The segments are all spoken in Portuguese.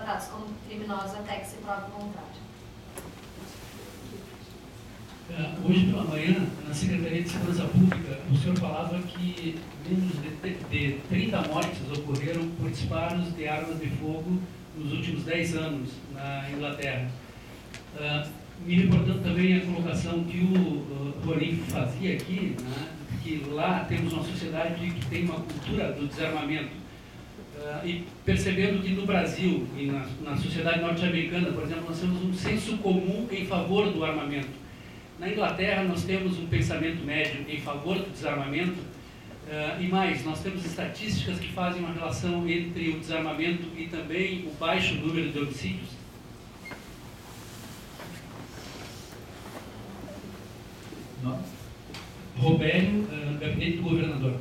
tratados como criminosos até que se prove o contrário. Hoje pela manhã, na Secretaria de Segurança Pública, o senhor falava que menos de 30 mortes ocorreram por disparos de armas de fogo nos últimos 10 anos na Inglaterra. Me reportando também a colocação que o Rolim fazia aqui, né, que lá temos uma sociedade que tem uma cultura do desarmamento. E percebendo que no Brasil e na sociedade norte-americana, por exemplo, nós temos um senso comum em favor do armamento. Na Inglaterra, nós temos um pensamento médio em favor do desarmamento, e mais, nós temos estatísticas que fazem uma relação entre o desarmamento e também o baixo número de homicídios. Não. Robério, gabinete do governador.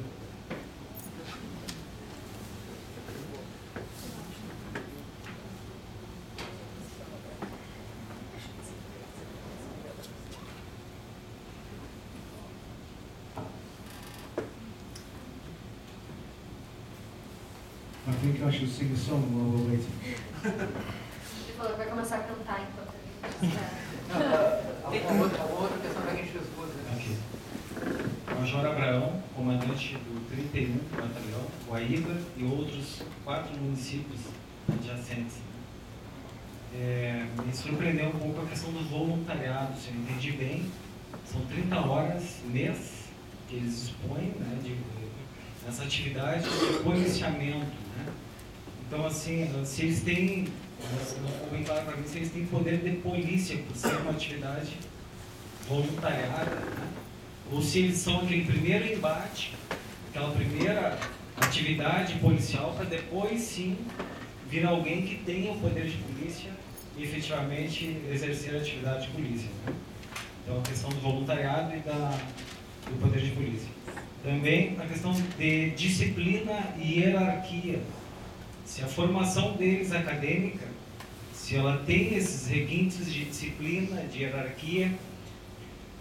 I think I should sing a song while we're waiting. Ele falou que vai começar a cantar enquanto ele espera. Tem uma outra questão para quem te escuta. Aqui. Major Abraão, comandante do 31 Batalhão, Guaíba e outros 4 municípios adjacentes. Me surpreendeu um pouco a questão do voluntariado, se eu entendi bem. São 30 horas mês que eles dispõem, né, nessa atividade de policiamento, né? Então, assim, se eles têm, não bem claro para mim, se eles têm poder de polícia por ser uma atividade voluntariada, né? Ou se eles são aquele primeiro embate, aquela primeira atividade policial, para depois sim vir alguém que tenha o poder de polícia e efetivamente exercer a atividade de polícia, né? Então, a questão do voluntariado e do poder de polícia. Também a questão de disciplina e hierarquia. Se a formação deles acadêmica, se ela tem esses requintes de disciplina, de hierarquia,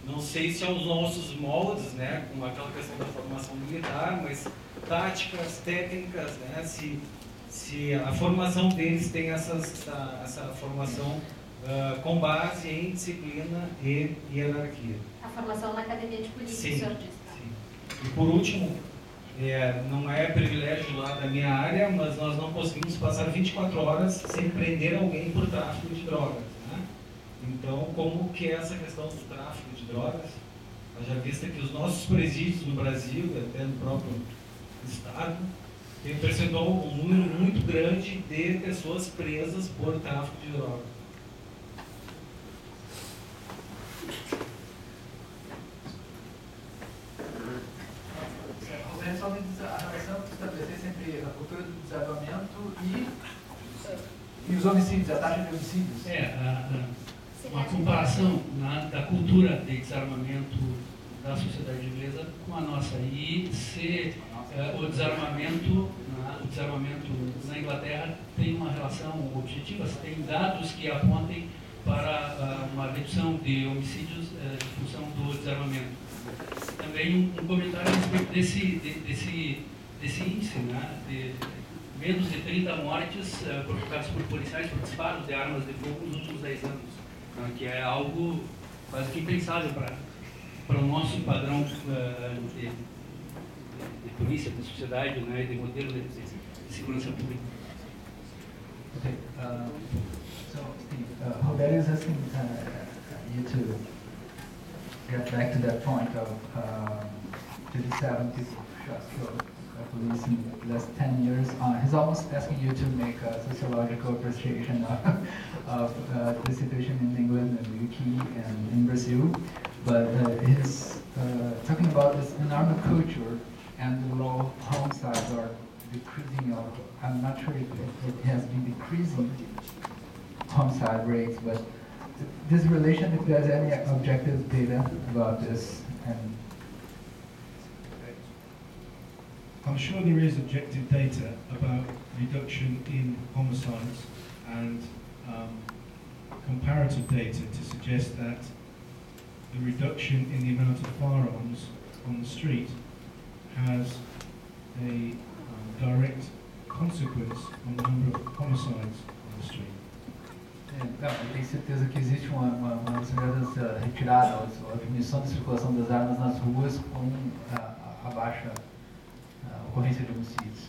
não sei se aos nossos moldes, né, com aquela questão da formação militar, mas táticas, técnicas, né, se a formação deles tem essa formação com base em disciplina e hierarquia. A formação na academia de polícia, Sim, o senhor disse. sim. E por último, não é privilégio lá da minha área, mas nós não conseguimos passar 24 horas sem prender alguém por tráfico de drogas, né? Então, como que é essa questão do tráfico de drogas? Já vista que os nossos presídios no Brasil, até no próprio estado, tem um percentual, um número muito grande de pessoas presas por tráfico de drogas. Só a relação que estabelecer entre a cultura do desarmamento e os homicídios, a taxa de homicídios. Uma comparação da cultura de desarmamento da sociedade inglesa com a nossa. E se o desarmamento na Inglaterra tem uma relação objetiva, se tem dados que apontem para uma redução de homicídios em função do desarmamento. Também um comentário a respeito desse índice, né, de menos de 30 mortes provocadas por policiais por disparos de armas de fogo nos últimos 10 anos, né, que é algo quase que impensável para o nosso padrão de polícia, de sociedade, né, de modelo de segurança pública. Okay, so Steve, Roberto is asking you to get back to that point of 57 people shot killed by police in the last 10 years. He's almost asking you to make a sociological appreciation of the situation in England and UK and in Brazil. But he's talking about this enormous culture and the low homicides are decreasing. I'm not sure if it has been decreasing homicide rates, but this relation, if there's any objective data about this. And I'm sure there is objective data about reduction in homicides and comparative data to suggest that the reduction in the amount of firearms on the street has a direct consequence on the number of homicides on the street. Não, eu tenho certeza que existe uma segurança retirada, ou a diminuição da circulação das armas nas ruas com a baixa ocorrência de homicídios.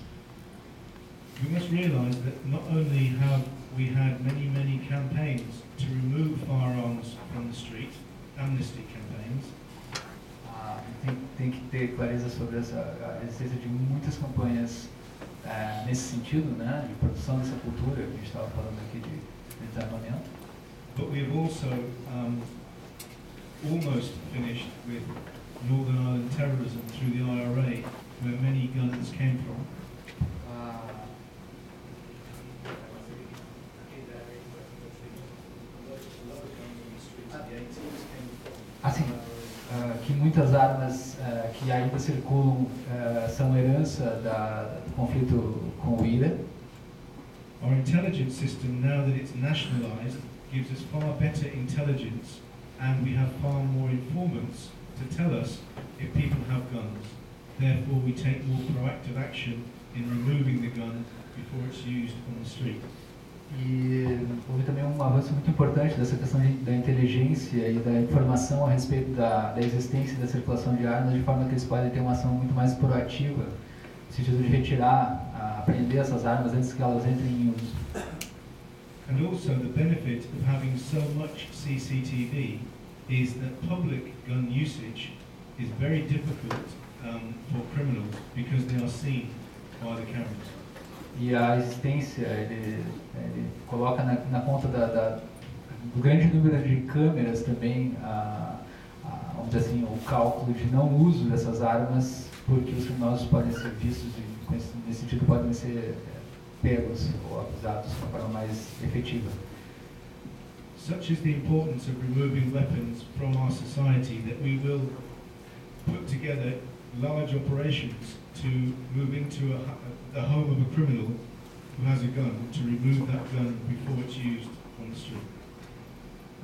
We must realise that not only have we had many campaigns to remove firearms from the street, amnesty campaigns, Tem que ter clareza sobre a existência de muitas campanhas nesse sentido, né, de produção dessa cultura, que a gente estava falando aqui de desarmamento. but we've also almost finished with Northern Ireland terrorism through the IRA, where many guns came from. Assim, que muitas armas que ainda circulam são herança do conflito com o IRA. Our intelligence system, now that it's nationalised, gives us far better intelligence, and we have far more informants to tell us if people have guns. Therefore, we take more proactive action in removing the gun before it's used on the street. E houve também um avanço muito importante dessa questão da inteligência e da informação a respeito da existência e da circulação de armas, de forma que eles podem ter uma ação muito mais proativa, no sentido de retirar, apreender essas armas antes que elas entrem em uso. And also the benefit of having so much CCTV is that public gun usage is very difficult for criminals because they are seen by the cameras. E a existência, ele coloca na conta do grande número de câmeras também, vamos dizer assim, o cálculo de não uso dessas armas, porque os criminosos podem ser vistos e, nesse sentido, podem ser pegos ou acusados de uma forma mais efetiva. Such is the importance of removing weapons from our society that we will put together large operations to move into the home of a criminal who has a gun, to remove that gun before it's used on the street.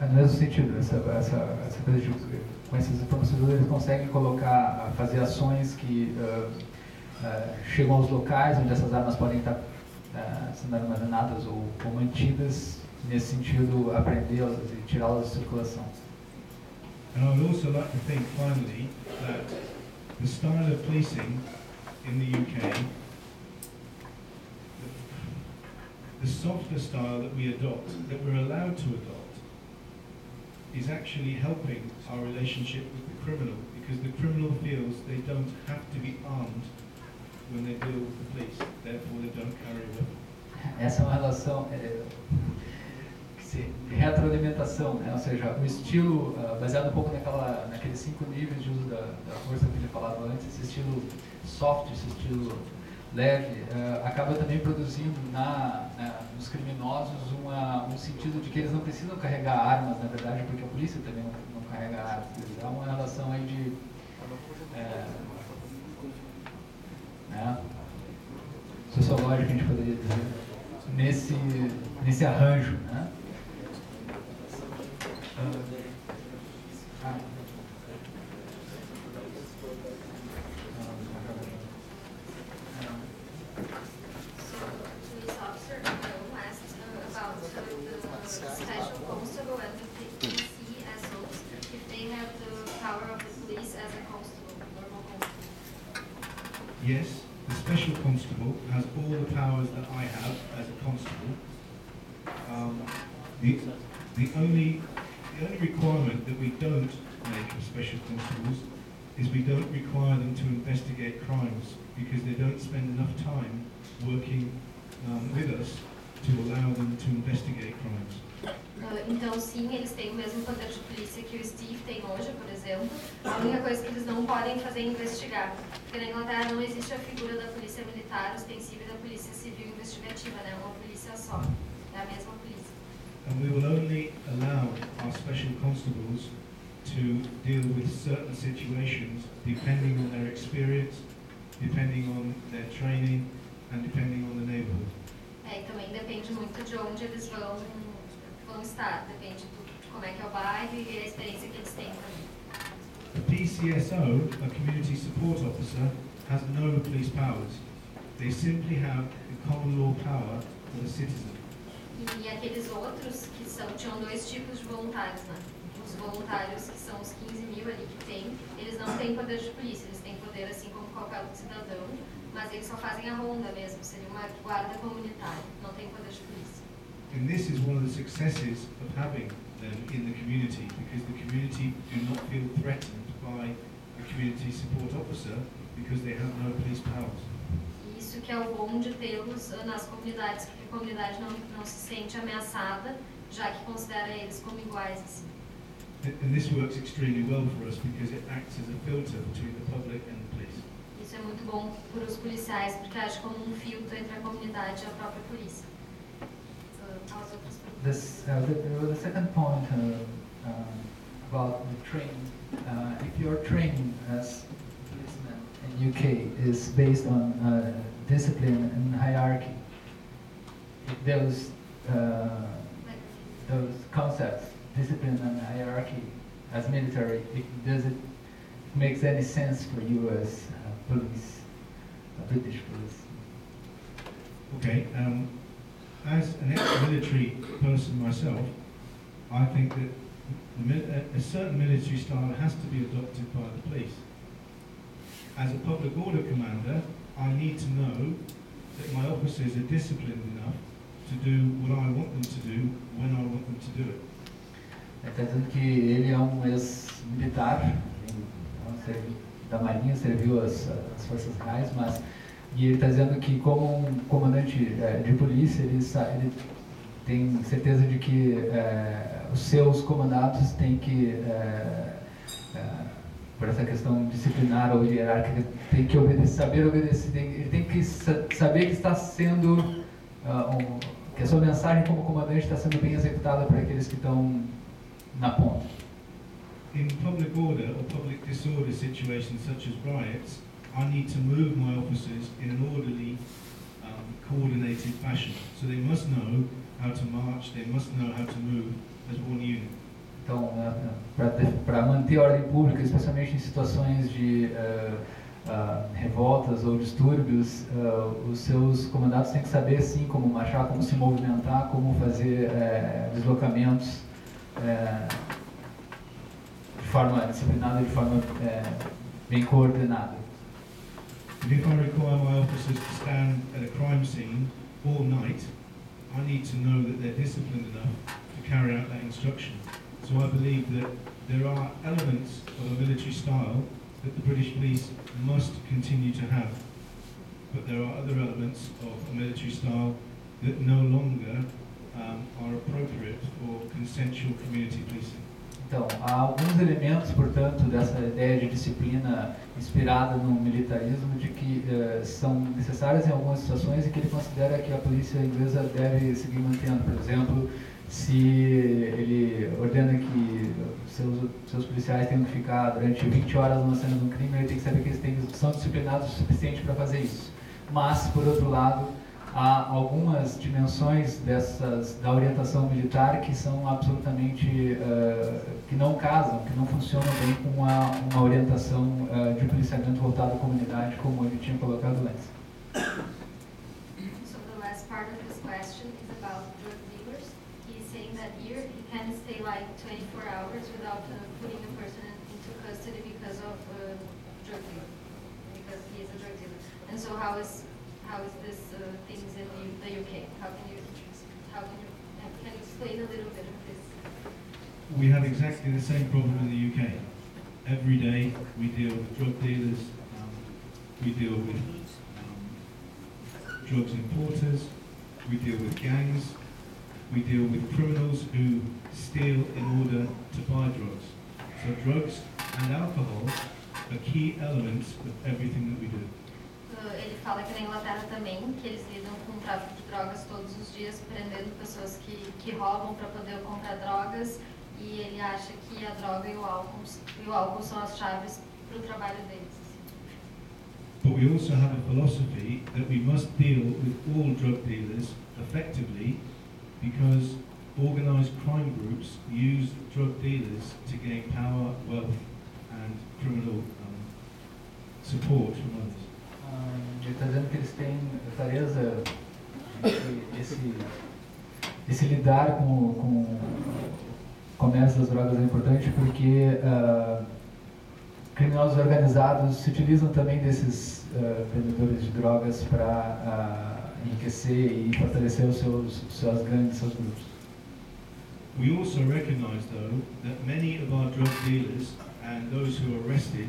No mesmo sentido, essa coisa de, com essas informações, eles conseguem fazer ações que chegam aos locais onde essas armas podem estar sendo armazenadas ou mantidas, nesse sentido, apreendê-las e tirá-las de circulação. And I would also like to think, finally, that the style of policing in the UK, the softer style that we adopt, that we're allowed to adopt, is actually helping our relationship with the criminal, because the criminal feels they don't have to be armed when they deal with the police, therefore they don't carry a weapon. Essa é uma relação de retroalimentação, né? Ou seja, o estilo baseado um pouco naqueles 5 níveis de uso da força que eu falava antes, esse estilo soft, esse estilo leve, acaba também produzindo nos criminosos um sentido de que eles não precisam carregar armas, na verdade, porque a polícia também não carrega armas. Há uma relação aí de sociológica, a gente poderia dizer, nesse arranjo, né? Police officer asked about the special constable and the PCSOs, if they have the power of the police as a constable, normal constable. Yes, the special constable has all the powers that I have as a constable. The only requirement that we don't make of special constables is we don't require them to investigate crimes, because they don't spend enough time working with us to allow them to investigate crimes. Então, sim, eles têm o mesmo poder de polícia que o Steve tem hoje, por exemplo. A única coisa que eles não podem fazer é investigar. Porque na Inglaterra não existe a figura da polícia militar ostensiva e da polícia civil investigativa, né? É uma polícia só. É a mesma polícia. And we will only allow our special constables to deal with certain situations depending on their experience, depending on their training, and depending on the neighborhood. E também depende muito de onde eles vão estar. Depende de como é que é o bairro e a experiência que eles têm também. A PCSO, a Community Support Officer, has no police powers. They simply have the common law power of a citizen. E E aqueles outros que tinham dois tipos de voluntários, né? Os voluntários, que são os 15 mil ali que tem, eles não têm poder de polícia, eles têm poder assim como qualquer outro cidadão, mas eles só fazem a ronda mesmo, seria uma guarda comunitária, não tem poder de polícia. And this is one of the successes of having them in the community, because the community do not feel threatened by a community support officer because they have no police powers. Isso que é o bom de tê-los nas comunidades, porque a comunidade não se sente ameaçada, já que considera eles como iguais. Assim. And this works extremely well for us because it acts as a filter between the public and the police. Isso é muito bom para os policiais, porque age como um filtro entre a comunidade e a própria polícia. The second point about the training, if your training as policeman in UK is based on discipline and hierarchy, if those concepts, discipline and hierarchy, as military, does it makes any sense for you as police, British police? Okay. As an ex-military person myself, I think that a certain military style has to be adopted by the police. As a public order commander, I need to know that my officers are disciplined enough to do what I want them to do when I want them to do it. Está dizendo que ele é um ex-militar, da Marinha, serviu as Forças Reais, mas e ele está dizendo que como um comandante de polícia, ele tem certeza de que os seus comandados têm que, por essa questão disciplinar ou hierárquica, tem que saber obedecer, ele tem que saber que está sendo, que a sua mensagem como comandante está sendo bem executada por aqueles que estão na ponta. In public order or public disorder situations such as riots, I need to move my officers in an orderly, coordinated fashion. So they must know how to march, they must know how to move as one unit. Então, para manter a ordem pública, especialmente em situações de revoltas ou distúrbios, os seus comandados têm que saber, sim, como marchar, como se movimentar, como fazer deslocamentos de forma disciplinada, de forma bem coordenada. If I require my officers to stand at a crime scene all night, I need to know that they're disciplined enough to carry out that instruction. So I believe that there are elements of a military style that the British police must continue to have. But there are other elements of a military style that no longer are appropriate for consensual community policing. Então, há alguns elementos, portanto, dessa ideia de disciplina inspirada no militarismo, de que são necessárias em algumas situações e que ele considera que a polícia inglesa deve seguir mantendo. Por exemplo, se ele ordena que seus policiais tenham que ficar durante 20 horas numa cena de um crime, ele tem que saber que eles são disciplinados o suficiente para fazer isso. Mas, por outro lado, há algumas dimensões da orientação militar que são absolutamente, que não casam, que não funcionam bem com uma orientação de policiamento voltado à comunidade, como ele tinha colocado antes. So the last part of this question is about drug dealers. He's saying that here he can stay like 24 hours without putting a person into custody because of drug dealer, because he is a drug dealer. And so how is this things in the UK? Can you explain a little bit of this? We have exactly the same problem in the UK. Every day we deal with drug dealers, we deal with drugs importers, we deal with gangs, we deal with criminals who steal in order to buy drugs. So drugs and alcohol are key elements of everything that we do. Ele fala que na Inglaterra também, que eles lidam com o tráfico de drogas todos os dias, prendendo pessoas que roubam para poder comprar drogas, e ele acha que a droga e o álcool são as chaves para o trabalho deles. But we also have a philosophy that we must deal with all drug dealers effectively, because organized crime groups use drug dealers to gain power, wealth and criminal support from others. Ele está dizendo que eles têm clareza que esse lidar com o comércio das drogas é importante porque criminosos organizados se utilizam também desses vendedores de drogas para enriquecer e fortalecer suas gangues, seus grupos. We also recognize, though, that many of our drug dealers and those who are arrested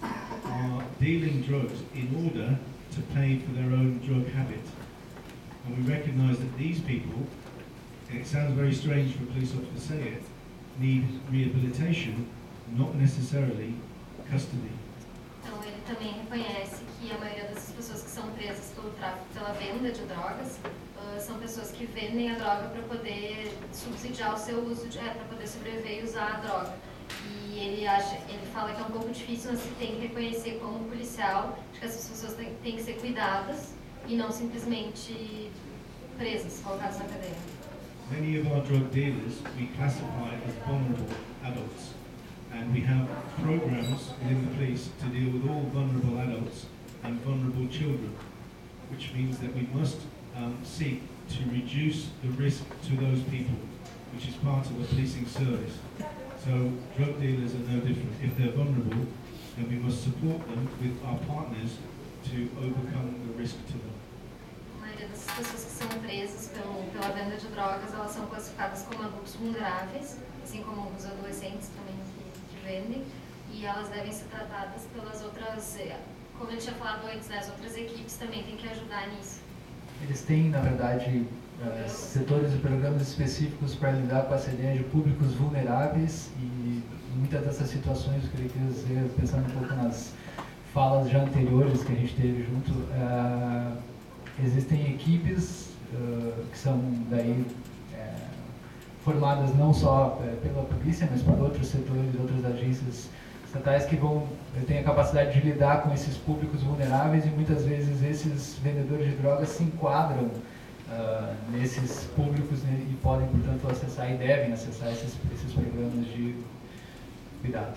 are dealing drugs in order to pay for their own drug habit. And we recognize that these people, and it sounds very strange for a police officer to say it, need rehabilitation, not necessarily custody. Então ele também reconhece que a maioria dessas pessoas que são presas pelo tráfico, pela venda de drogas, são pessoas que vendem a droga para poder subsidiar o seu uso, para poder sobreviver e usar a droga. E ele fala que é um pouco difícil, mas tem que reconhecer como policial de que essas pessoas têm que ser cuidadas e não simplesmente presas, colocadas na cadeia. Many of our drug dealers we classify as vulnerable adults, and we have programs within the police to deal with all vulnerable adults and vulnerable children, which means that we must seek to reduce the risk to those people, which is part of the policing service. So drug dealers are no different. If they're vulnerable, then we must support them with our partners to overcome the risk to them. A maioria dessas pessoas que são presas pela venda de drogas, elas são classificadas como adultos vulneráveis, assim como os adolescentes também que vendem, e elas devem ser tratadas pelas outras, como eu tinha falado antes, as outras equipes também têm que ajudar nisso. Eles têm, na verdade, setores e programas específicos para lidar com essa ideia de públicos vulneráveis e muitas dessas situações, eu queria dizer, pensando um pouco nas falas já anteriores que a gente teve junto, existem equipes que são daí formadas não só pela polícia, mas por outros setores, outras agências estatais que têm a capacidade de lidar com esses públicos vulneráveis e muitas vezes esses vendedores de drogas se enquadram nesses públicos e podem, portanto, acessar e devem acessar esses programas de cuidado.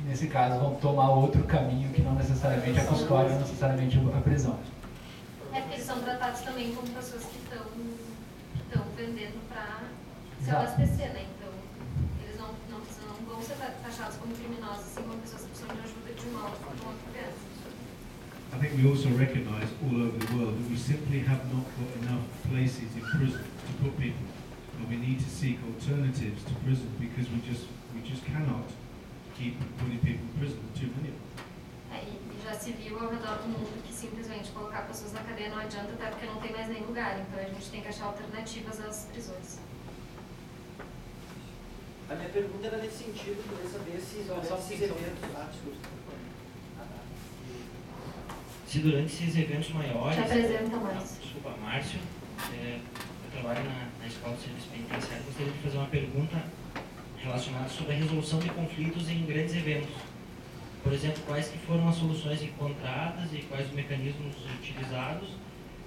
E nesse caso vão tomar outro caminho que não necessariamente a custódia, não necessariamente a prisão. É porque eles são tratados também como pessoas que estão vendendo para se abastecer, né? Então, eles não vão ser taxados como criminosos, assim como pessoas que precisam de ajuda de uma outra criança. I think we also recognize all over the world that we simply have not got enough places in prison to put people, and we need to seek alternatives to prison because we just cannot keep putting people in prison, too many of them. E já se viu ao redor do mundo que simplesmente colocar pessoas na cadeia não adianta, até porque não tem mais nem lugar, então a gente tem que achar alternativas às prisões. A minha pergunta era nesse sentido, queria saber se esses eventos... Se durante esses eventos maiores... Te apresenta mais. Desculpa, Márcio. Eu trabalho na Escola de Serviço Penitenciário. Gostaria de fazer uma pergunta relacionada sobre a resolução de conflitos em grandes eventos. Por exemplo, quais que foram as soluções encontradas e quais os mecanismos utilizados,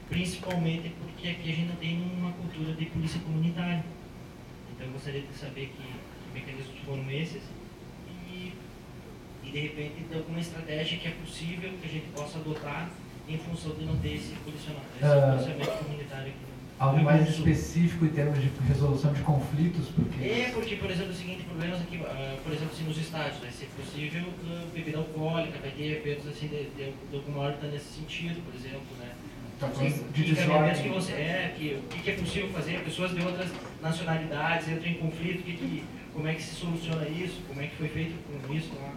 principalmente porque aqui a gente não tem uma cultura de polícia comunitária. Então eu gostaria de saber que mecanismos foram esses e de repente de alguma estratégia que é possível que a gente possa adotar em função de não ter esse policiamento comunitário aqui. Algo mais específico em termos de resolução de conflitos? Porque, por exemplo, o seguinte, problemas aqui, por exemplo, assim, nos estádios, né, se possível, bebida alcoólica, vai ter eventos assim, de alguma ordem nesse sentido, por exemplo, né? De desordem. O que é possível fazer? Pessoas de outras nacionalidades entram em conflito, como é que se soluciona isso? Como é que foi feito com isso lá?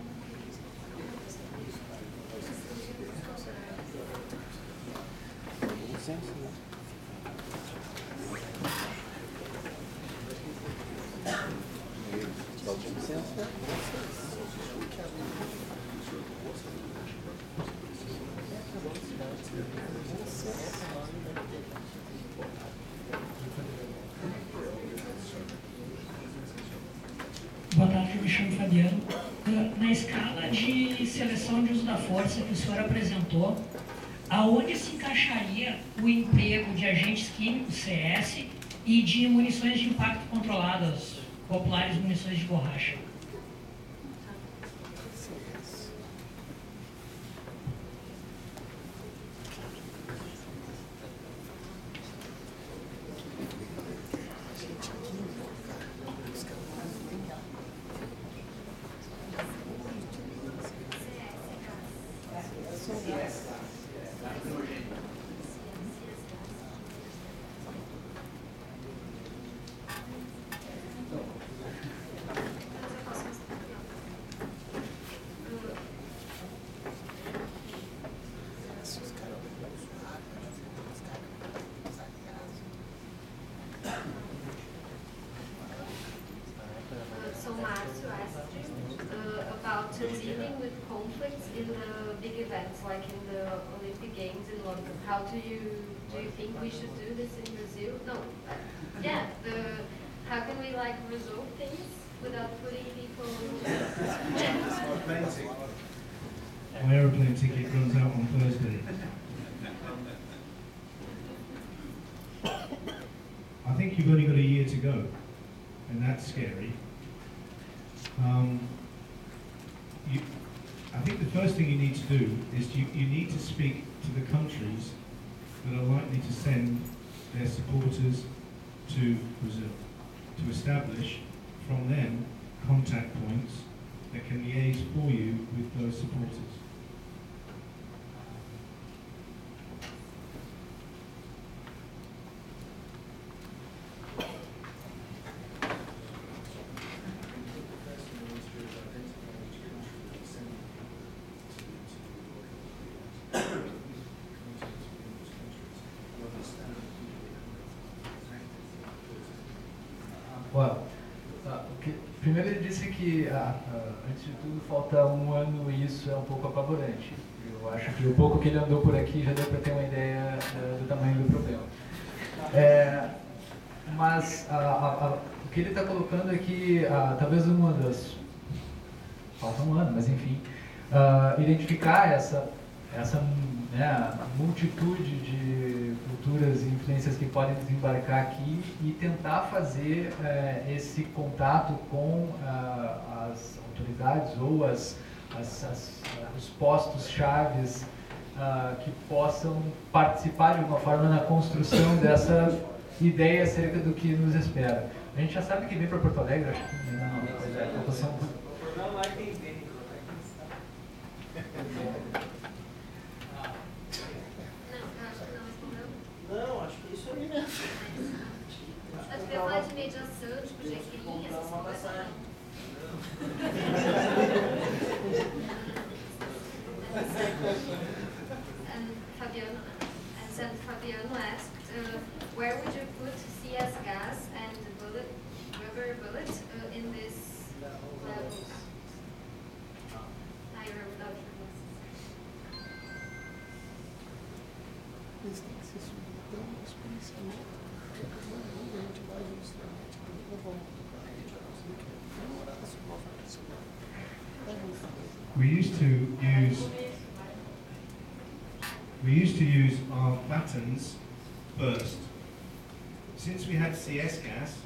Boa tarde, eu me chamo Fabiano. Na escala de seleção de uso da força que o senhor apresentou, aonde se encaixaria o emprego de agentes químicos, CS, e de munições de impacto controladas, populares munições de borracha? conflicts in the big events, like in the Olympic Games in London? How do you think we should do this in Brazil? No, yeah, how can we like resolve things without putting people? My aeroplane ticket runs out on Thursday. I think you've only got a year to go, and that's scary. I think the first thing you need to do is you need to speak to the countries that are likely to send their supporters to Brazil, to establish from them contact points that can liaise for you with those supporters. Primeiro ele disse que, antes de tudo, falta um ano e isso é um pouco apavorante. Eu acho que o pouco que ele andou por aqui já deu para ter uma ideia do tamanho do problema. Mas o que ele está colocando é que talvez uma das... Falta um ano, mas enfim, identificar essa multitude de culturas e influências que podem desembarcar aqui e tentar fazer esse contato com as autoridades ou os postos chaves que possam participar de alguma forma na construção dessa ideia acerca do que nos espera. A gente já sabe que vem para Porto Alegre, acho que não, O problema é quem vem. Não, acho que isso aí mesmo. Acho que falar de mediação, tipo, jeitinho, essas coisas. Fabiano asked, where would you put CS gas and rubber bullet in this levels? I wrote out your We used to use our batons first. Since we had CS gas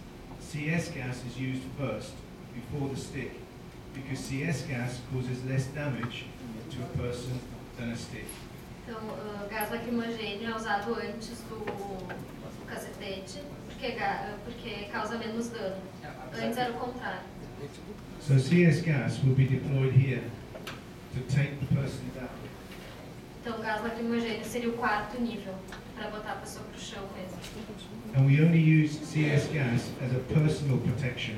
is used first before the stick, because CS gas causes less damage to a person than a stick. Então, gás lacrimogêneo é usado antes do cacetete, porque causa menos dano. Antes era o contrário. So CS gas will be deployed here to take the person down. Então, gás lacrimogêneo seria o quarto nível, para botar a pessoa para o chão mesmo. And we only use CS gas as a personal protection.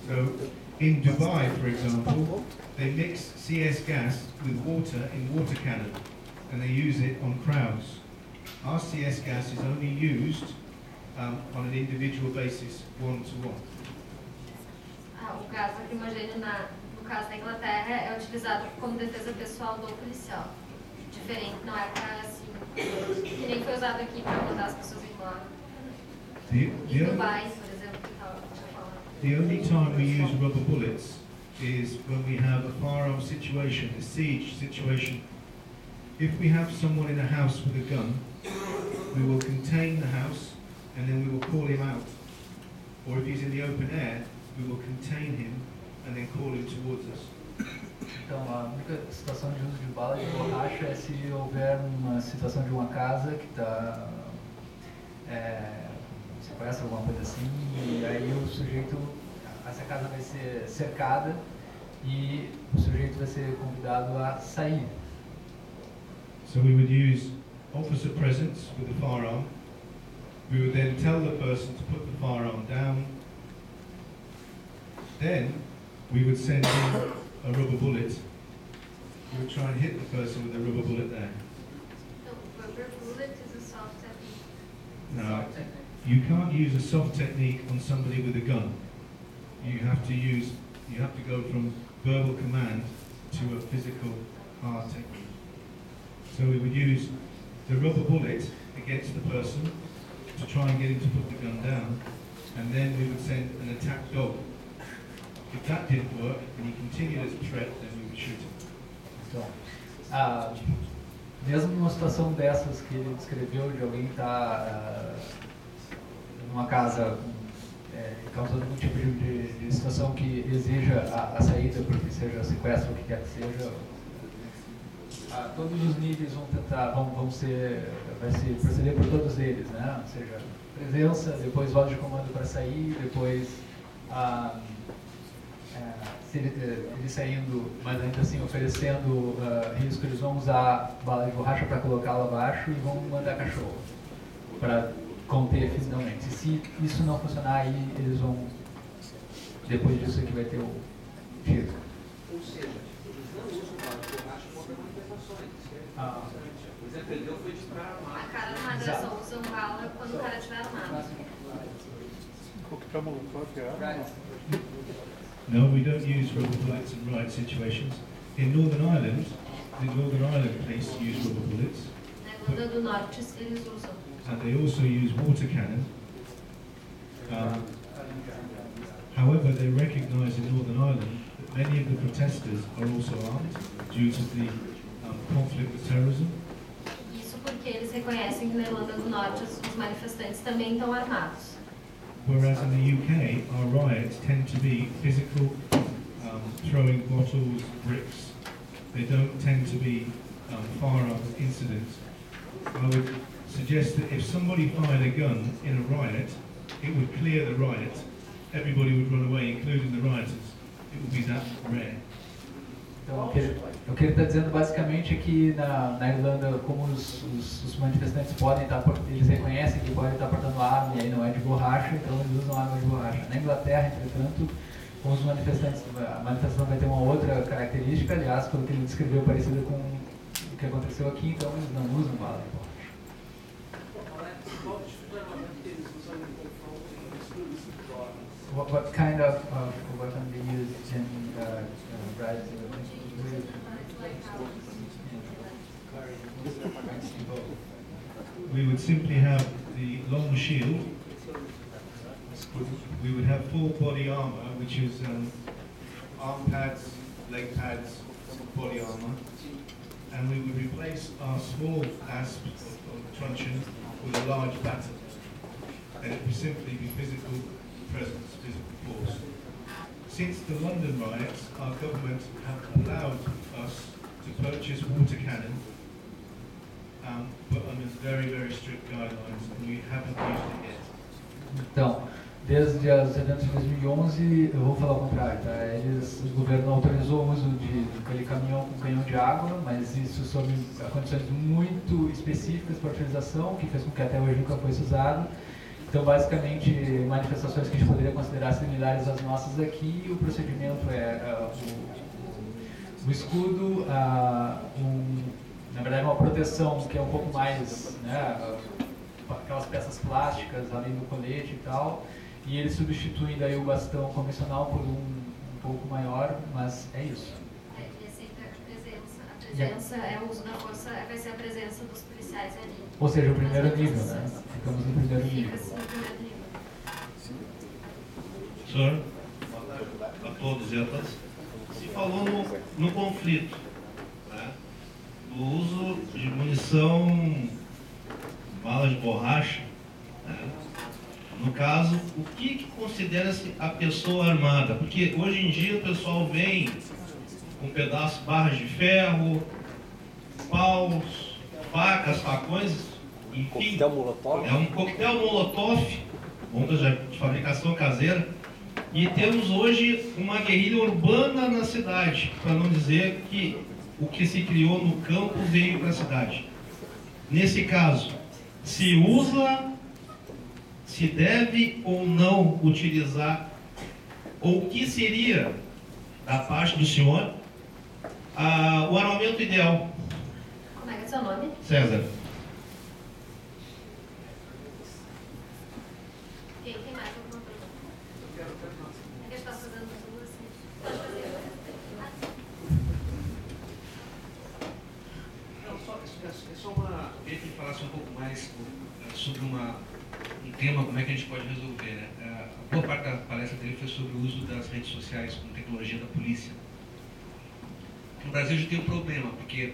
So, in Dubai, for example, they mix CS gas with water in water cannon, and they use it on crowds. Our CS gas is only used on an individual basis, one-to-one. O gás lacrimogêneo, no caso da Inglaterra, é utilizado como defesa pessoal do policial. Diferente, não é para assim, que nem foi usado aqui para mandar as pessoas embora. Em Dubai, por exemplo, que estava falando. The only time we use rubber bullets is when we have a firearm situation, a siege situation. If we have someone in a house with a gun, we will contain the house and then we will call him out. Or if he's in the open air, we will contain him and then call him towards us. Então, a única situação de uso de bala de borracha é se houver uma situação de uma casa que está sequestro, alguma coisa assim, e aí o sujeito, essa casa vai ser cercada e o sujeito vai ser convidado a sair. So we would use officer presence with the firearm. We would then tell the person to put the firearm down. Then we would send in a rubber bullet. We would try and hit the person with a rubber bullet there. So, rubber bullet is a soft technique. No, you can't use a soft technique on somebody with a gun. You have to use You have to go from verbal command to a physical hard technique. So we would use the rubber bullet against the person to try and get him to put the gun down, and then we would send an attack dog. If that didn't work and he continued as a threat, then we would shoot him. Então, mesmo numa situação dessas que ele descreveu, de alguém estar numa casa causando algum tipo de situação que exija a saída, porque seja sequestro ou o que quer que seja, todos os níveis vai se proceder por todos eles, né? Ou seja, presença, depois voz de comando para sair, depois se ele saindo, mas ainda assim oferecendo risco, eles vão usar bala de borracha para colocá-lo abaixo e vão mandar cachorro para conter finalmente. E se isso não funcionar, aí eles vão, depois disso aqui vai ter o tiro. Ou seja, eles não usam bala de borracha contra manifestações. O exemplo que ele deu foi de para armar. A cara armada só usam bala quando o cara estiver armado. No, we don't use rubber bullets in riot situations. In Northern Ireland, the Northern Ireland police use rubber bullets. Na Irlanda do Norte eles usam. And they also use water cannon. However, they recognise in Northern Ireland that many of the protesters are also armed due to the conflict with terrorism. Isso porque eles reconhecem que na Irlanda do Norte os manifestantes também estão armados. Whereas in the UK, our riots tend to be physical, throwing bottles, bricks. They don't tend to be firearms incidents. I would suggest that if somebody fired a gun in a riot, it would clear the riot. Everybody would run away, including the rioters. It would be that rare. Então, o que ele está dizendo basicamente é que na Irlanda, como os manifestantes podem estar, eles reconhecem que podem estar portando arma e aí não é de borracha, então eles usam arma de borracha. Na Inglaterra, entretanto, com os manifestantes, a manifestação vai ter uma outra característica, aliás, pelo que ele descreveu, parecida com o que aconteceu aqui, então eles não usam bala de borracha. What kind of weapon they use in riots? We would simply have the long shield. We would have full body armour, which is arm pads, leg pads, body armour, and we would replace our small asp or truncheon with a large baton, and it would simply be physical presence, physical force. Since the London riots, our government have allowed us to purchase water cannon, but under very, very strict guidelines, and we haven't used it yet. Então, desde os eventos de 2011, eu vou falar o contrário, tá? O governo autorizou o uso de aquele caminhão com canhão de água, mas isso sob condições muito específicas para utilização, que fez com que até hoje nunca fosse usado. Então, basicamente, manifestações que a gente poderia considerar similares às nossas aqui, o procedimento é o escudo, na verdade, uma proteção que é um pouco mais, né, aquelas peças plásticas além do colete e tal, e eles substituem daí o bastão convencional por um pouco maior, mas é isso. E é sempre a presença é o uso da força, vai ser a presença dos policiais ali. Ou seja, o primeiro nível, né? Ficamos no primeiro nível. Fica-se no primeiro nível. Senhor, a todos e a todas, se falou no conflito, né, do uso de munição, balas de borracha, né? No caso, o que considera-se a pessoa armada? Porque hoje em dia o pessoal vem com pedaços, barras de ferro, paus, facas, facões, enfim, é um coquetel molotov, bombas de fabricação caseira, e temos hoje uma guerrilha urbana na cidade, para não dizer que o que se criou no campo veio para a cidade. Nesse caso, se usa, se deve ou não utilizar, ou o que seria, da parte do senhor, o armamento ideal? Como é que é seu nome? César. Quem tem mais alguma pergunta? É que a gente está fazendo tudo assim. falasse um pouco mais sobre um tema, como é que a gente pode resolver, né? A boa parte da palestra dele foi sobre o uso das redes sociais como tecnologia da polícia. No Brasil a gente tem um problema, porque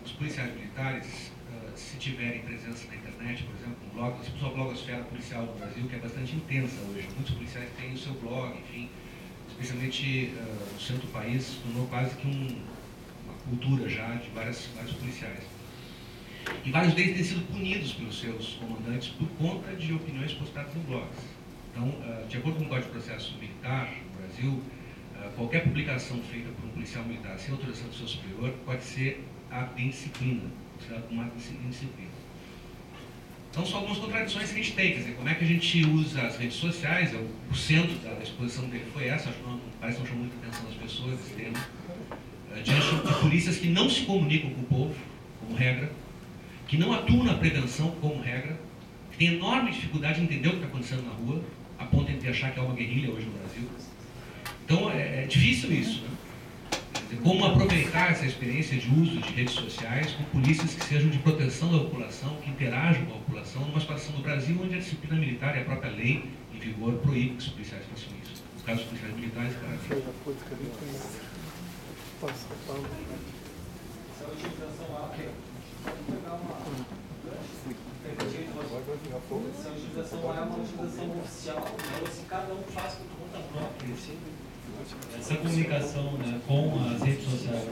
os policiais militares, se tiverem presença na internet, por exemplo, a blogosfera policial no Brasil, que é bastante intensa hoje, muitos policiais têm o seu blog, enfim, especialmente no centro do país, se tornou quase que uma cultura já de vários policiais. E vários deles têm sido punidos pelos seus comandantes por conta de opiniões postadas em blogs. Então, de acordo com o Código de Processo Militar no Brasil, qualquer publicação feita por um policial militar sem autorização do seu superior pode ser ato de indisciplina, considerado como ato de indisciplina. Então, são algumas contradições que a gente tem, quer dizer, como é que a gente usa as redes sociais, o centro da exposição dele foi essa, acho que parece que não chamou muita atenção das pessoas, esse tema, diante de polícias que não se comunicam com o povo, como regra, que não atuam na prevenção, como regra, que têm enorme dificuldade de entender o que está acontecendo na rua, a ponto de achar que é uma guerrilha hoje no Brasil. Então, é difícil isso, né? Como aproveitar essa experiência de uso de redes sociais com polícias que sejam de proteção da população, que interajam com a população, numa situação do Brasil onde a disciplina militar e a própria lei em vigor proíbe que os policiais façam isso. No caso dos policiais militares, claro. Essa utilização é uma utilização oficial, então se cada um faz por conta própria, essa comunicação, né, com as redes sociais.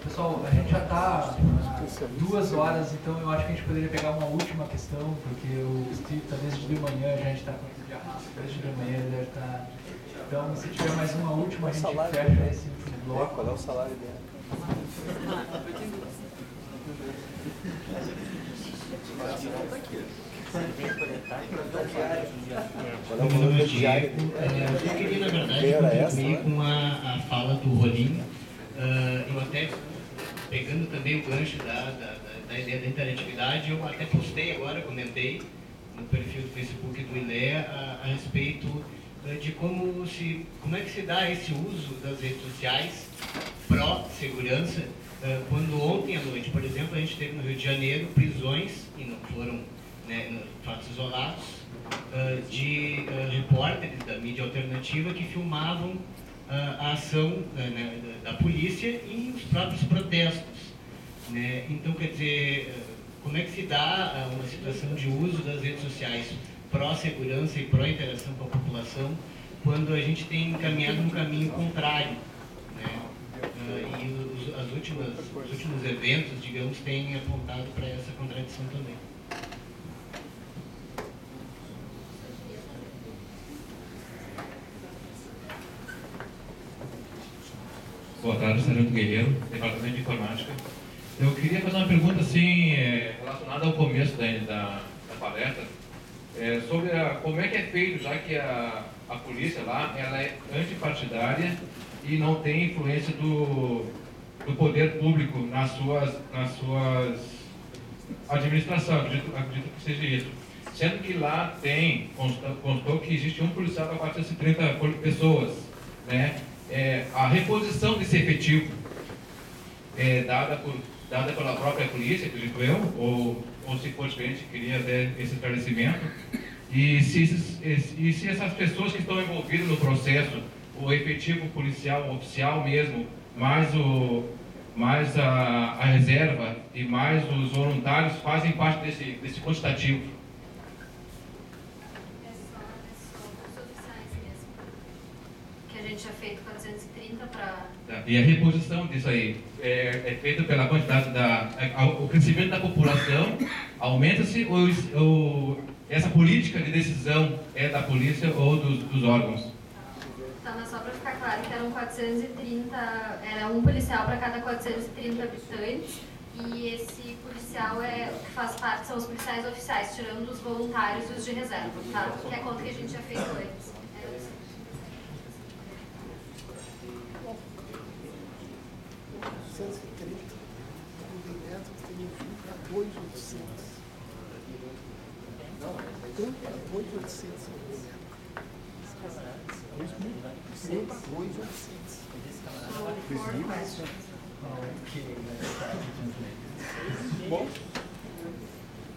Pessoal, a gente já está 2 horas, então eu acho que a gente poderia pegar uma última questão, porque o Steve está desde de manhã, a gente está com isso de arrasto, desde de manhã ele deve estar... Então, se tiver mais uma última, a gente fecha esse último bloco. Qual é o salário dela? Eu queria, na verdade, contribuir com a fala do Rolim. Eu até, pegando também o gancho da ideia da interatividade, eu até postei agora, comentei no perfil do Facebook do ILEA a respeito de como é que se dá esse uso das redes sociais pró-segurança, quando ontem à noite, por exemplo, a gente teve no Rio de Janeiro prisões, e não foram, né, fatos isolados, de repórteres da mídia alternativa que filmavam a ação da polícia e os próprios protestos, né? Então, quer dizer, como é que se dá uma situação de uso das redes sociais pró-segurança e pró-interação com a população quando a gente tem caminhado um caminho contrário, né? E os últimos eventos, digamos, têm apontado para essa contradição também. Boa tarde, Sargento Guerreiro, Departamento de Informática. Eu queria fazer uma pergunta assim, relacionada ao começo da palestra, sobre como é que é feito, já que a polícia lá ela é antipartidária e não tem influência do poder público nas suas administração, acredito que seja isso. Sendo que lá constou que existe um policial para 430 pessoas, né? A reposição desse efetivo é dada pela própria polícia, acredito eu, ou se for diferente, queria ver esse esclarecimento. E se essas pessoas que estão envolvidas no processo, o efetivo policial oficial mesmo, mais a reserva e mais os voluntários fazem parte desse quantitativo. A gente tinha feito 430 para... E a reposição disso aí é feita pela quantidade o crescimento da população, aumenta-se ou essa política de decisão é da polícia ou dos órgãos? Tá, mas só para ficar claro que eram 430, era um policial para cada 430 habitantes, e esse policial que faz parte, são os policiais oficiais, tirando os voluntários e os de reserva, tá? Que é a conta que a gente tinha feito antes. 4 questions. Okay, let's try to translate. Bom,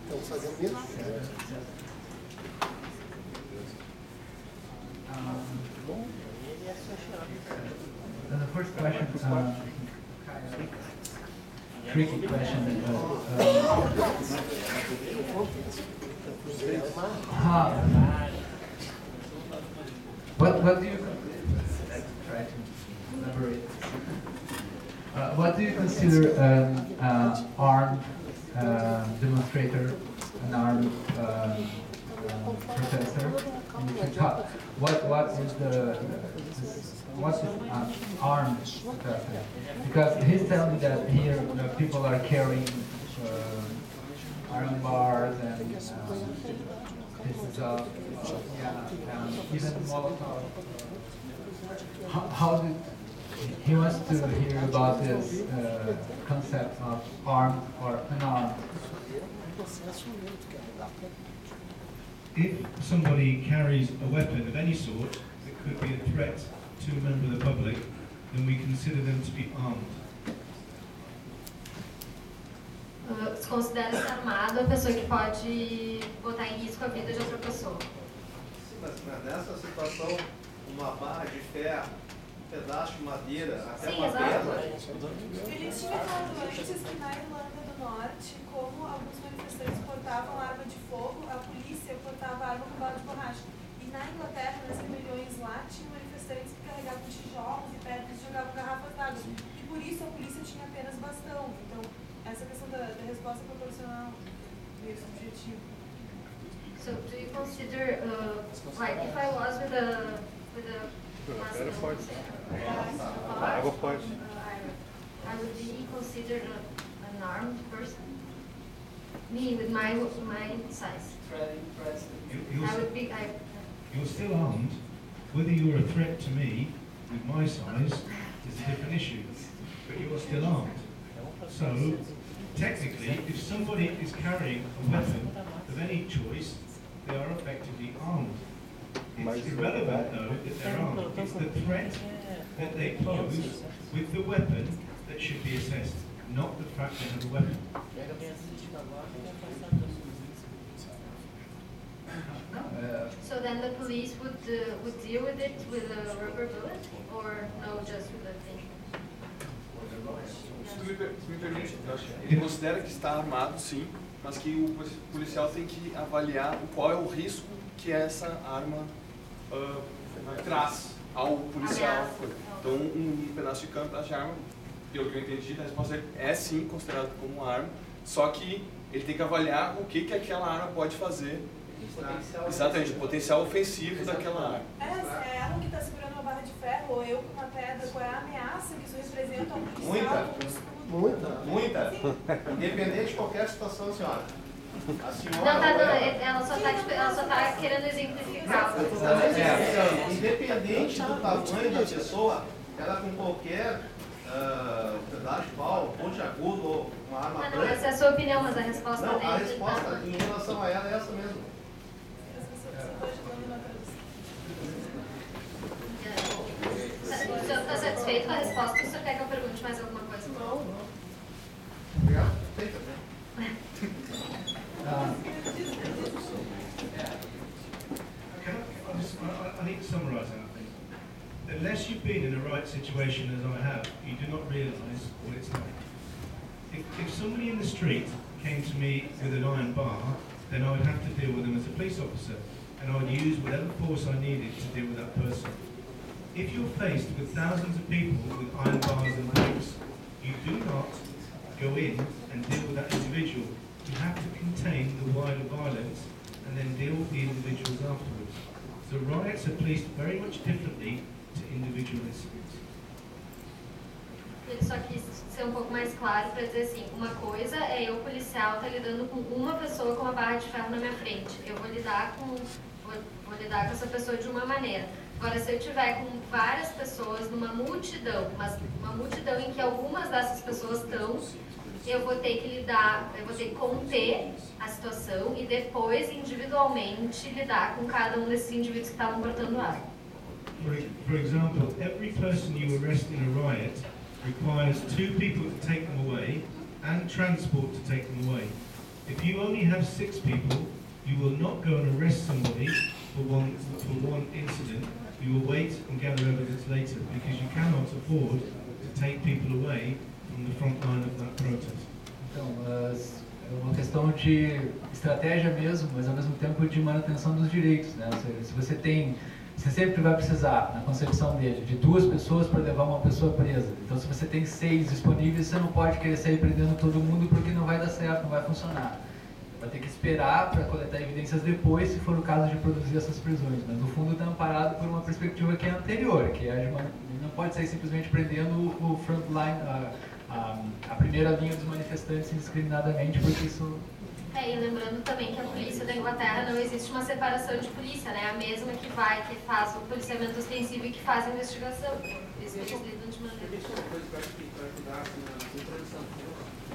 estamos fazendo mesmo. The first question, tricky question. What do you try to elaborate? What do you consider an armed demonstrator, an armed protester? What is armed protester? Because he's telling me that here people are carrying iron bars and pieces of even Molotov. How did he wants to hear about this concept of armed or unarmed? If somebody carries a weapon of any sort that could be a threat to a member of the public, then we consider them to be armed. Se considera-se armado a pessoa que pode botar em risco a vida de outra pessoa. Sim, mas nessa situação, uma barra de ferro, um pedaço de madeira, até Sim, uma pedra. Ele tinha falado antes que na Irlanda do Norte, como alguns manifestantes portavam arma de fogo, a polícia portava arma com bala de borracha. E na Inglaterra, nas rebeliões lá, tinha manifestantes que carregavam tijolos e pedras e jogavam garrafas d'água. E por isso a polícia tinha apenas bastão. Então, essa questão da resposta proporcional meio subjetiva. So, do you consider, like, if I was with a Era forte. Água forte. I would be considered an armed person. Me with my size. I would be. You're still armed. Whether you're a threat to me with my size is a different issue, but you're still armed. So, technically, if somebody is carrying a weapon of any choice, they are effectively armed. It's irrelevant, though, that they're armed. It's the threat that they pose with the weapon that should be assessed, not the fact they have a weapon. So then the police would deal with it with a rubber bullet, or no, just with a thing? Se me permite, ele considera que está armado, sim, mas que o policial tem que avaliar qual é o risco que essa arma traz ao policial. Então, um pedaço de cano, um pedaço de arma, pelo que eu entendi, a resposta é sim considerado como arma, só que ele tem que avaliar o que aquela arma pode fazer. Exatamente, o potencial ofensivo daquela arma. É ela que está segurando uma barra de ferro, ou eu com uma pedra, qual é a ameaça que isso representa ao policial? Muita. Independente de qualquer situação, senhora. A senhora. Não, ela só tá querendo exemplificar. Independente do tamanho da pessoa, ela com qualquer pedaço de pau, ponte agudo ou uma arma branca. Não, essa é a sua opinião, mas a resposta não, dele. a resposta em relação a ela é essa mesmo. O senhor está satisfeito com a resposta ou o senhor quer que eu pergunte mais alguma coisa? Não. Obrigado. Feita. I need to summarise that, I think. Unless you've been in the right situation as I have, you do not realise what it's like. If somebody in the street came to me with an iron bar, then I would have to deal with them as a police officer, and I would use whatever force I needed to deal with that person. If you're faced with thousands of people with iron bars and ropes, you do not go in and deal with that individual. You have to contain the wider violence and then deal with the individuals afterwards. So riots are policed very much differently to individual incidents. Ele só quis ser um pouco mais claro para dizer assim, uma coisa é eu, policial, estar lidando com uma pessoa com uma barra de ferro na minha frente. Eu vou lidar com essa pessoa de uma maneira. Agora, se eu tiver com várias pessoas numa multidão, mas uma multidão em que algumas dessas pessoas estão, eu vou ter que conter a situação e depois, individualmente, lidar com cada um desses indivíduos que estavam portando arma. For example, every person you arrest in a riot requires 2 people to take them away and transport to take them away. If you only have 6 people, you will not go and arrest somebody for one incident. You will wait and gather evidence later because you cannot afford to take people away from the front line of that protest. Então, é uma questão de estratégia mesmo, mas ao mesmo tempo de manutenção dos direitos, né? Ou seja, se você sempre vai precisar, na concepção dele, de 2 pessoas para levar uma pessoa presa. Então, se você tem 6 disponíveis, você não pode querer sair prendendo todo mundo porque não vai dar certo, não vai funcionar. Vai ter que esperar para coletar evidências depois, se for o caso de produzir essas prisões. Mas, no fundo, está amparado por uma perspectiva que é anterior, que é não pode sair simplesmente prendendo o frontline, a primeira linha dos manifestantes indiscriminadamente, porque isso... E lembrando também que a polícia da Inglaterra não existe uma separação de polícia, né? A mesma que faz o policiamento ostensivo e que faz a investigação. Eles lidam de maneira... Eu uma coisa para ajudar na introdução,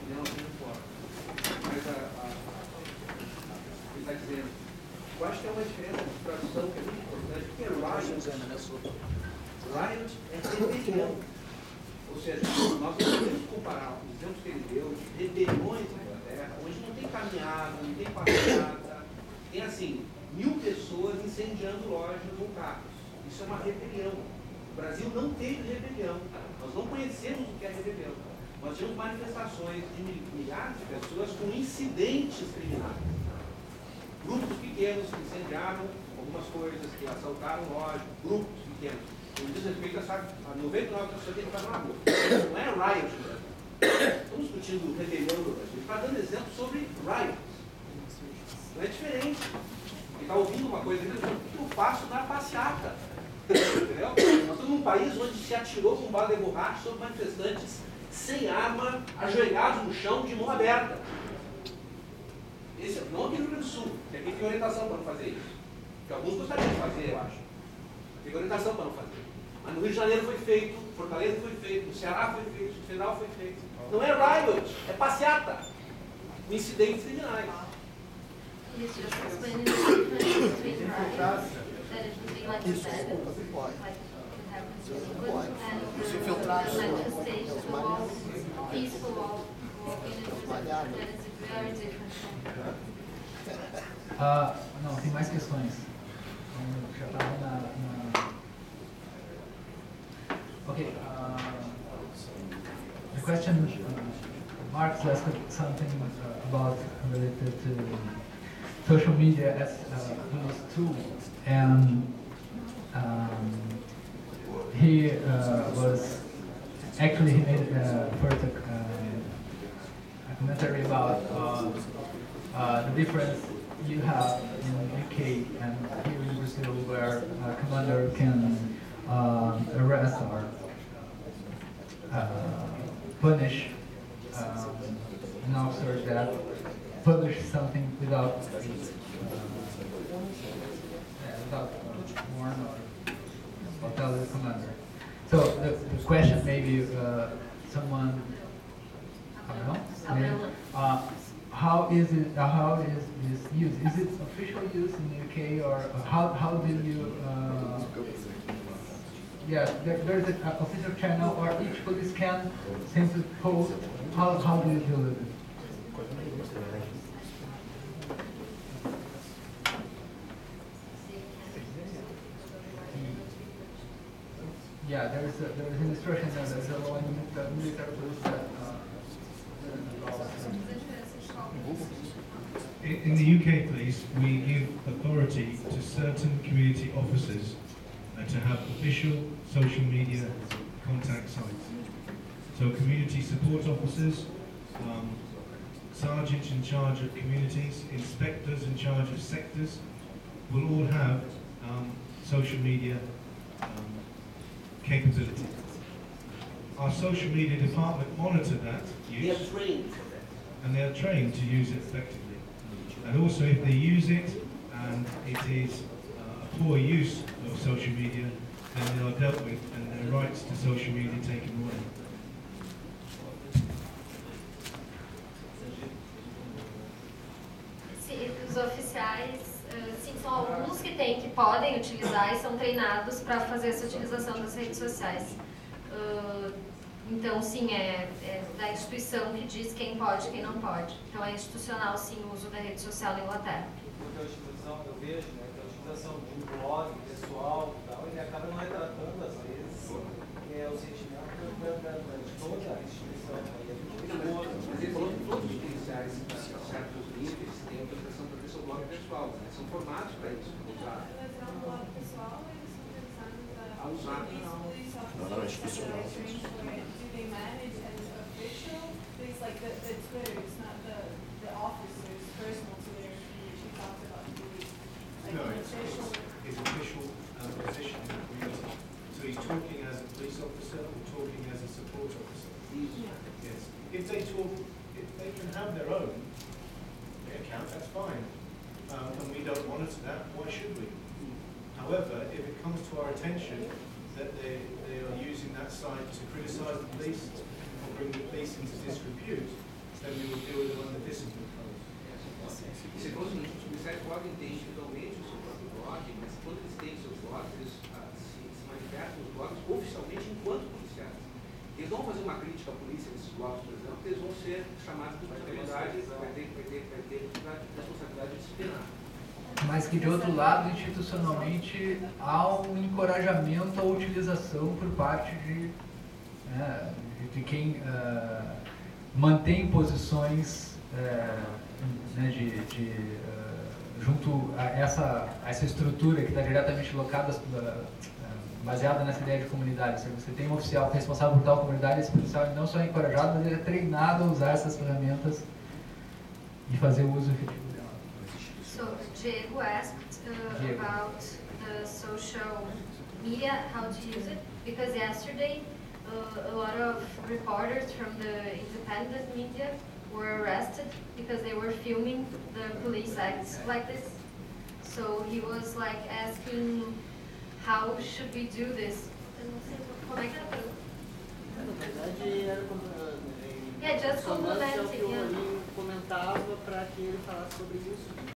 não fora. Mas ele está dizendo, eu acho que é uma diferença de tradução que é muito importante, porque riot é rebelião. Ou seja, nós podemos comparar os exemplos que ele deu de rebeliões na Inglaterra, onde não tem caminhada, não tem passeata, tem assim, 1000 pessoas incendiando lojas ou carros. Isso é uma rebelião. O Brasil não teve rebelião. Nós não conhecemos o que é rebelião. Nós tivemos manifestações de milhares de pessoas com incidentes criminais. Grupos pequenos que incendiaram algumas coisas, que assaltaram lojas, grupos pequenos. No diz respeito a 99% que está na rua. Não é riot, né? Estamos discutindo rebelião no Brasil. Ele está dando exemplo sobre riot. Não é diferente. Ele está ouvindo uma coisa, ele está dizendo, o que eu faço na passeata? Entendeu? Nós estamos num país onde se atirou com bala de borracha sobre manifestantes sem arma, ajoelhados no chão, de mão aberta. Esse, não aqui no Rio Grande do Sul, que aqui tem orientação para não fazer isso. Que alguns gostariam de fazer, eu acho. Tem orientação para não fazer. Mas no Rio de Janeiro foi feito, Fortaleza foi feito, no Ceará foi feito, no Federal foi feito. Não é riot, é passeata. Incidentes criminais. Os infiltrados não, tem mais questões. Já estava na... Okay, the question, Marx asked something about related to social media as Windows 2, and he made first a commentary about the difference you have in the UK and here in Brazil, where a commander can arrest or punish an officer that published something without warrant or tell the commander. So the question maybe someone, I don't know, maybe, how is this used? Is it official use in the UK, or how do you? Yeah, there's an official channel, or each police can simply post. How do you deal with it? Yeah, there is an instruction that there's a law in the military police that. In the UK police, we give authority to certain community officers to have official social media contact sites. So community support officers, sergeants in charge of communities, inspectors in charge of sectors, will all have social media capability. Our social media department monitor that use. They are trained for that. And they are trained to use it effectively. And also if they use it and it is a poor use of social media, then they are dealt with and their rights to social media taken away. Os oficiais, sim, são alguns que podem utilizar e são treinados para fazer essa utilização das redes sociais. Então, sim, é da instituição que diz quem pode e quem não pode. Então, é institucional, sim, o uso da rede social na Inglaterra. Porque a utilização, eu vejo, né, que a utilização de um blog pessoal e tal, ele acaba não retratando, às vezes, o sentimento de toda a instituição. Mas ele falou que todos os policiais, a certos níveis, têm autorização para ter seu blog pessoal, né? São formados para isso. Mas é um blog pessoal ou eles são pensados a usar? Não, institucional. Do they manage as official? It's like the Twitter, it's not the officers personal Twitter, which he talks about the police. Like No, an it's official. his official position in the community. So he's talking as a police officer or talking as a support officer. Yeah. Yes. If they can have their own account, that's fine. And we don't monitor that, why should we? However, if it comes to our attention that they are using that site to criticise the police or bring the police into disrepute, then we will deal with them under discipline code. Você falou o seguinte, os policiais podem ter individualmente o seu próprio blog, mas quando eles têm seus blogs, eles se manifestam nos blogs oficialmente enquanto policiais. Eles não vão fazer uma crítica à polícia nesses blogs, por exemplo, eles vão ser chamados de responsabilidade, vai ter responsabilidade disciplinar. Mas que, de outro lado, institucionalmente, há um encorajamento à utilização por parte de quem mantém posições junto a essa estrutura que está diretamente locada, baseada nessa ideia de comunidade. Se você tem um oficial que é responsável por tal comunidade, esse policial não só é encorajado, mas ele é treinado a usar essas ferramentas e fazer o uso efetivo. So Diego asked about the social media, how to use it, because yesterday a lot of reporters from the independent media were arrested because they were filming the police acts like this. So he was like asking, how should we do this? Como é que era a pergunta? Na verdade, era just complementing. complementing, O Rolim comentava para que ele falasse sobre isso.